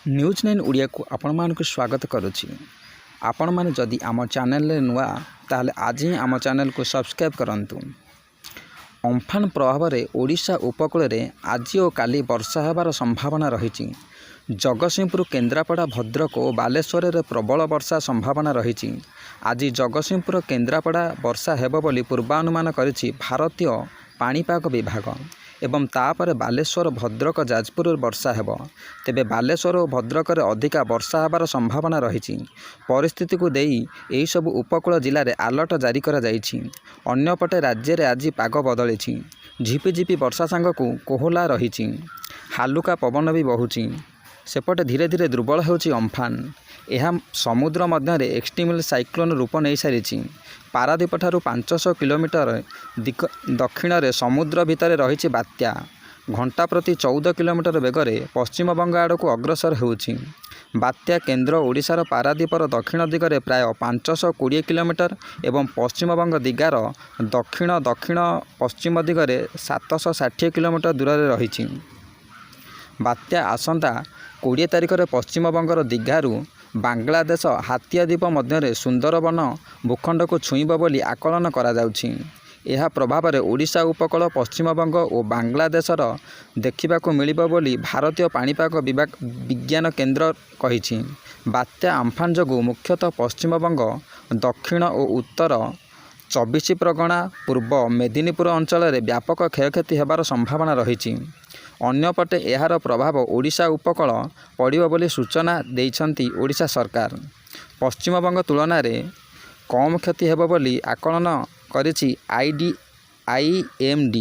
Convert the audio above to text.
News 9 Odia को आपण स्वागत करुच्ची। आपण मैंने जदि आम चैनल नुआ ताहले आज ही आम चैनल को सब्सक्राइब करंतु। अम्फान प्रभाव में ओडिशा उपकूल में आज और काली वर्षा होबार संभावना रही। जगतसिंहपुर, केन्द्रापड़ा, भद्रक और बालेश्वर में प्रबल वर्षा संभावना रही। आज जगतसिंहपुर, केन्द्रापड़ा वर्षा हेब बोली पूर्वानुमान करिछि भारतीय पाणीपाग विभाग एवं तापर बालेश्वर, भद्रक, जाजपुर वर्षा हेब। तेबे बालेश्वर और भद्रक में अधिका वर्षा होबार संभावना रही। परिस्थिति को देई एही सब उपकूल जिले में अलर्ट जारी करा जाइछि। अन्यपटे राज्य में आज पाग बदली झिपिझिपि वर्षा सांगकु कोहला रही। हालुका पवन भी बहुची। सेपटे धीरे धीरे दुर्बल होउछि अम्फान। यह समुद्र मध्य एक्सट्रीम साइक्लोन रूप नहीं सारी। पारादीप ठारू 500 किलोमीटर दक्षिण में समुद्र भितर रही बात्या घंटा प्रति 14 किलोमीटर बेगरे पश्चिम बंग आड़ को अग्रसर होउछि। बात्या केन्द्र ओडिशार पारादीपर दक्षिण दिगरे प्राय 520 किलोमीटर एवं पश्चिम बंग दिगार दक्षिण दक्षिण पश्चिम दिगरे 760 किलोमीटर दूर में रही। बात्या आसंता 20 तारिख में पश्चिम बंगर दीघारू बांग्लादेश हातियाद्वीप मध्य सुंदरबन भूखंड को छुईब बोली आकलन करा जाउछि। यह प्रभाव में ओडिशा उपकूल, पश्चिम बंग और बांग्लादेशर देखा मिलिब बोली भारतीय पाणीपाग विज्ञान केन्द्र कहिछि। बात्या अम्फान जोगु मुख्यतः पश्चिम बंग, दक्षिण और उत्तर 24 परगना, पूर्व मेदिनीपुर अंचल में व्यापक क्षयक्षति होबार संभावना रही। अन्यपटे यार प्रभाव ओडिशा उपकूल पड़िब बोली सूचना देइछंती ओडिशा सरकार। पश्चिम बंग तुलन में कम क्षति हेब बोली आकलन करिछि IMD।